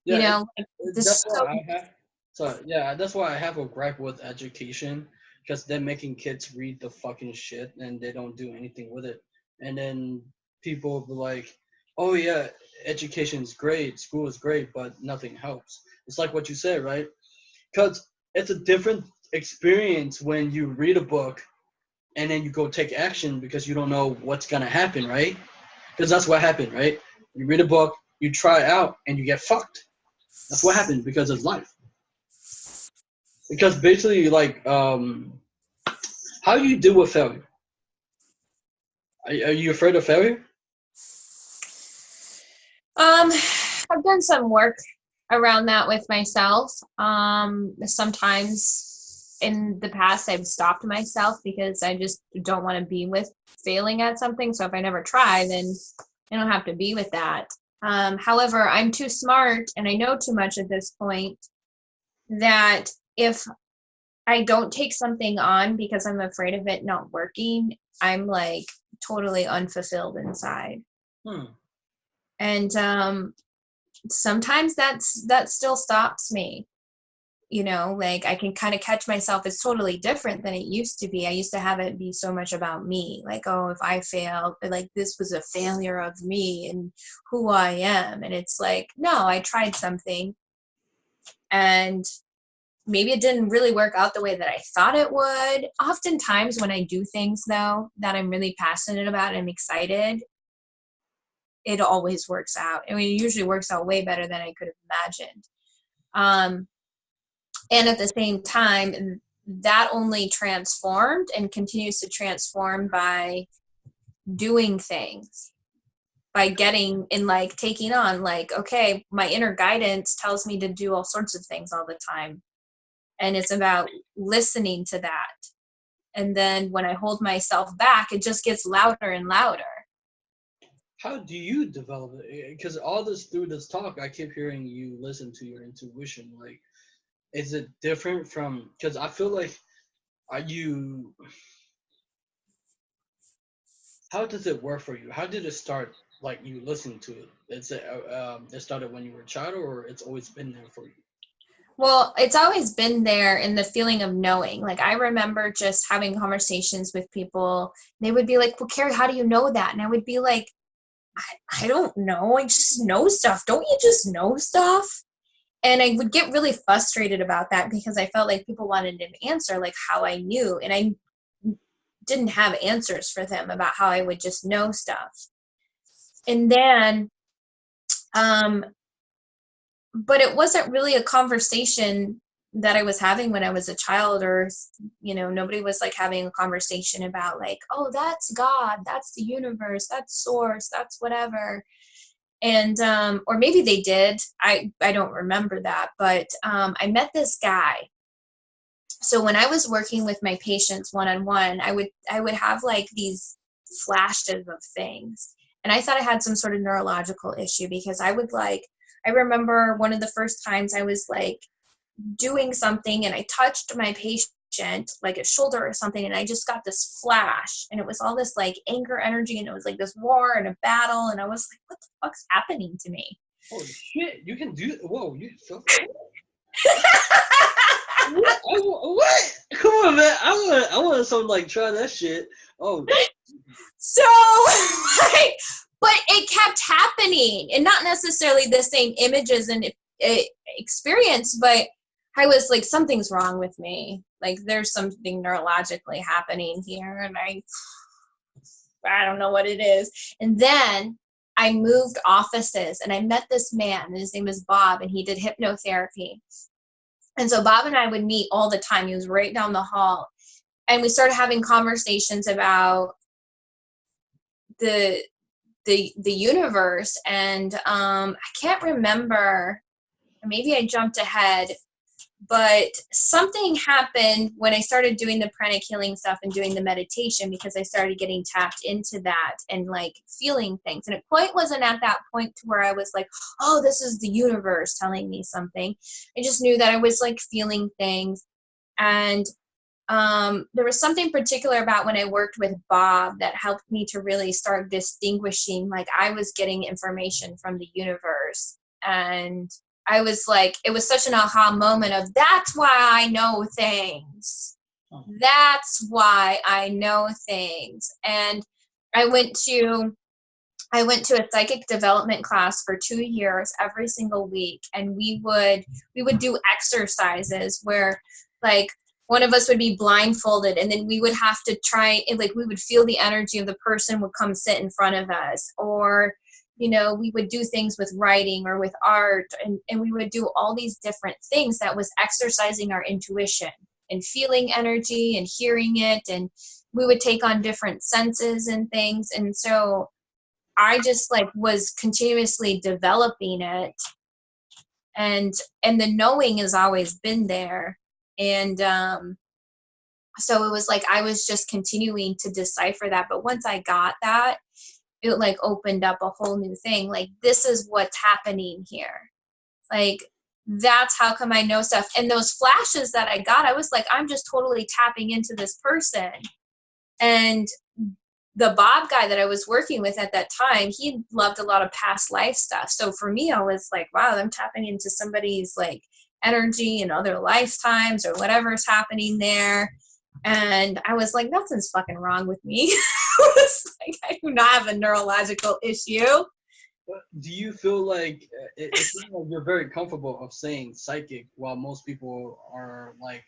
Yeah, you know, that's why I have. So yeah, that's why I have a gripe with education, because they're making kids read the fucking shit and they don't do anything with it. And then people will be like, "Oh yeah, education is great, school is great, but nothing helps." It's like what you said, right? Because it's a different experience when you read a book and then you go take action because you don't know what's gonna happen, right? Because that's what happened, right? You read a book, you try it out, and you get fucked. That's what happened because of life. Because basically, like, how do you deal with failure? Are you afraid of failure? I've done some work around that with myself. Sometimes in the past I've stopped myself because I just don't want to be with failing at something. So if I never try, then I don't have to be with that. However, I'm too smart and I know too much at this point that if I don't take something on because I'm afraid of it not working, I'm like totally unfulfilled inside. And sometimes that still stops me. You know, like I can kind of catch myself. It's totally different than it used to be. I used to have it be so much about me. Like, oh, if I fail, like this was a failure of me and who I am. And it's like, no, I tried something and maybe it didn't really work out the way that I thought it would. Oftentimes when I do things though, that I'm really passionate about and I'm excited, it always works out. I mean, it usually works out way better than I could have imagined. And at the same time, that only transformed and continues to transform by doing things, by getting and like taking on, like, okay, my inner guidance tells me to do all sorts of things all the time. And it's about listening to that. And then when I hold myself back, it just gets louder and louder. How do you develop it? Because all this through this talk, I keep hearing you listen to your intuition. Like, is it different from? Because I feel like, are you? How does it work for you? How did it start? Like you listening to it? It started when you were a child, or it's always been there for you? Well, it's always been there in the feeling of knowing. Like I remember just having conversations with people. They would be like, well, Kerry, how do you know that? And I would be like, I don't know. I just know stuff. Don't you just know stuff? And I would get really frustrated about that because I felt like people wanted an answer, like how I knew. And I didn't have answers for them about how I would just know stuff. And then, but it wasn't really a conversation that I was having when I was a child, or, you know, nobody was like having a conversation about like, oh, that's God, that's the universe, that's source, that's whatever. And, or maybe they did, I don't remember that, but I met this guy. So when I was working with my patients one-on-one, I would have like these flashes of things. And I thought I had some sort of neurological issue because I remember one of the first times I was like doing something and I touched my patient, like a shoulder or something, and I just got this flash, and it was all this like anger energy, and it was like this war and a battle, and I was like, what the fuck's happening to me? Holy shit, you can do, whoa, you so what? Come on, man. I want to like try that shit. Oh. So, like, but it kept happening, and not necessarily the same images and experience, but I was like, something's wrong with me. Like there's something neurologically happening here, and I don't know what it is. And then I moved offices, and I met this man, and his name is Bob, and he did hypnotherapy. And so Bob and I would meet all the time. He was right down the hall, and we started having conversations about the universe. And I can't remember, maybe I jumped ahead, but something happened when I started doing the pranic healing stuff and doing the meditation, because I started getting tapped into that and like feeling things. And it quite wasn't at that point to where I was like, oh, this is the universe telling me something. I just knew that I was like feeling things. And there was something particular about when I worked with Bob that helped me to really start distinguishing, like I was getting information from the universe. And I was like, it was such an aha moment of, that's why I know things. That's why I know things. And I went to a psychic development class for 2 years every single week. And we would do exercises where like one of us would be blindfolded, and then we would have to try, like we would feel the energy of the person would come sit in front of us, or you know, we would do things with writing or with art, and we would do all these different things that was exercising our intuition and feeling energy and hearing it. And we would take on different senses and things. And so I just like was continuously developing it. And the knowing has always been there. And so it was like I was just continuing to decipher that. But once I got that, it like opened up a whole new thing. Like, this is what's happening here. Like, that's how come I know stuff. And those flashes that I got, I was like, I'm just totally tapping into this person. And the Bob guy that I was working with at that time, he loved a lot of past life stuff. So for me, I was like, wow, I'm tapping into somebody's like energy and other lifetimes or whatever's happening there. And I was like, nothing's fucking wrong with me. I was like, I do not have a neurological issue. Do you feel like it seems like you're very comfortable of saying psychic, while most people are like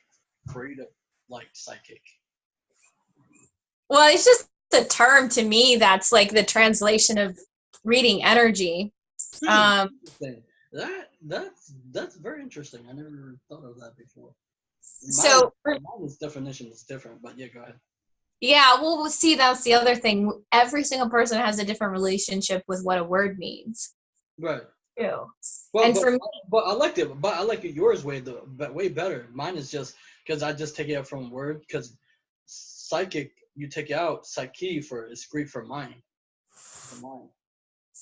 afraid of like psychic? Well, it's just a term to me that's like the translation of reading energy. That's very interesting. I never thought of that before. Mine definition is different, but yeah, go ahead. Yeah, well, see, that's the other thing. Every single person has a different relationship with what a word means. Right. Too. Well, but I liked it. But I like it yours way better. Mine is just because I just take it out from word. Because psychic, you take it out. Psyche is Greek for mind.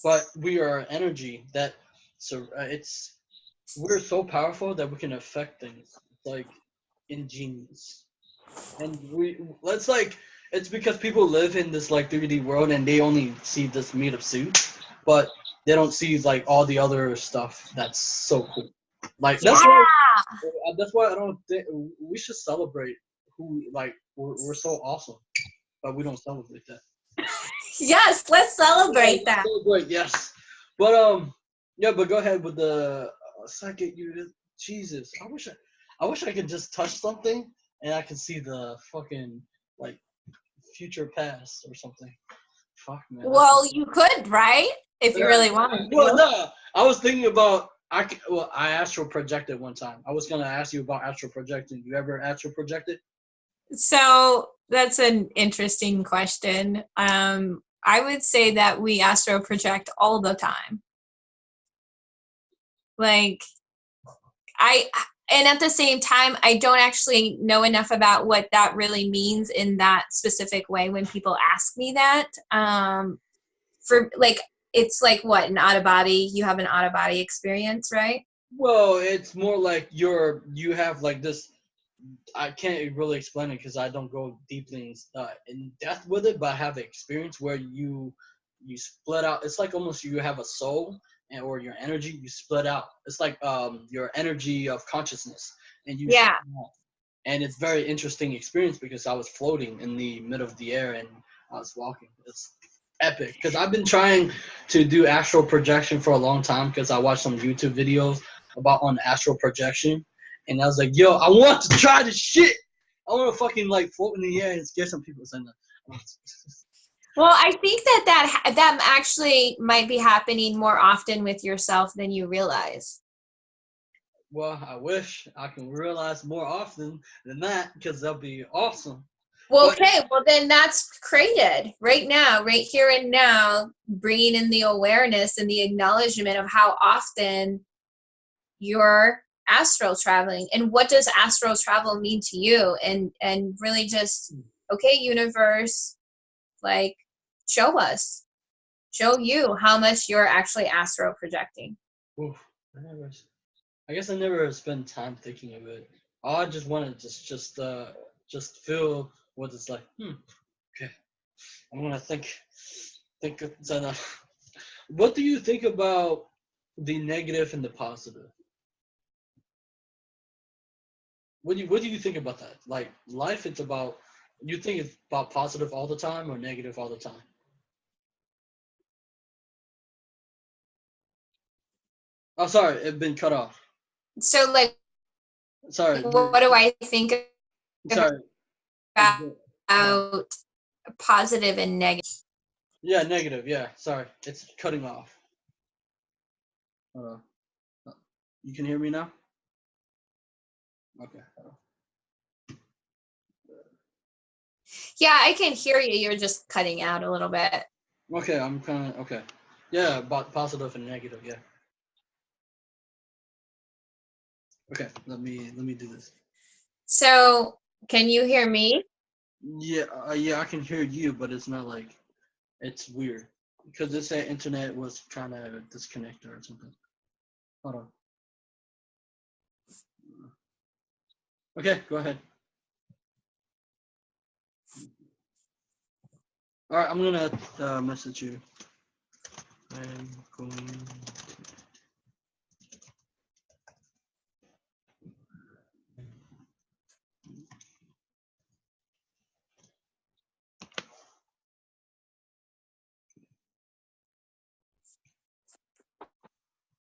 But we are energy that. So we're so powerful that we can affect things. It's like ingenious. And it's because people live in this like 3D world and they only see this meat of suits, but they don't see like all the other stuff that's so cool. Like that's why I don't think we should celebrate who like we're so awesome, but we don't celebrate that. Yes, let's celebrate that. Celebrate, yes, but yeah, but go ahead with the psychic unit. Jesus, I wish I could just touch something and I can see the fucking like future past or something. Fuck, man. Well, you could, right? If you really wanted to. Well, no, I was thinking about I astral projected one time. I was gonna ask you about astral projecting. You ever astral projected? So that's an interesting question. I would say that we astral project all the time. Like, and at the same time, I don't actually know enough about what that really means in that specific way when people ask me that. For like, it's like what, an out-of-body, you have an out-of-body experience, right? Well, it's more like you have like this, I can't really explain it because I don't go deeply in depth with it, but I have an experience where you split out. It's like almost you have a soul or your energy, you split out. It's like your energy of consciousness, and you split out. And it's very interesting experience because I was floating in the middle of the air and I was walking. It's epic because I've been trying to do astral projection for a long time because I watched some YouTube videos about on astral projection, and I was like, yo, I want to try this shit. I want to fucking like float in the air and scare some people. Well, I think that actually might be happening more often with yourself than you realize. Well, I wish I can realize more often than that, because that'll be awesome. Well, But, okay, well then that's created right now, right here and now, bringing in the awareness and the acknowledgement of how often you're astral traveling and what does astral travel mean to you, and really just, okay, universe, like show you how much you're actually astral projecting. oof, I guess I never spent time thinking of it. I just want to just feel what it's like. Okay, I'm gonna think it's enough. What do you think about the negative and the positive? What do you think about that? Like life, it's about, you think it's about positive all the time or negative all the time? Oh, sorry, it's been cut off. So like, Sorry, what do I think sorry. about positive and negative? Yeah, negative. Yeah, sorry, it's cutting off. You can hear me now? Okay. Yeah, I can hear you. You're just cutting out a little bit. Okay, I'm kind of okay. Yeah, about positive and negative. Yeah. Okay, let me do this. So, can you hear me? Yeah, yeah, I can hear you, but it's not like, it's weird because this internet was trying to disconnect or something. Hold on. Okay, go ahead. All right, I'm gonna message you. I'm going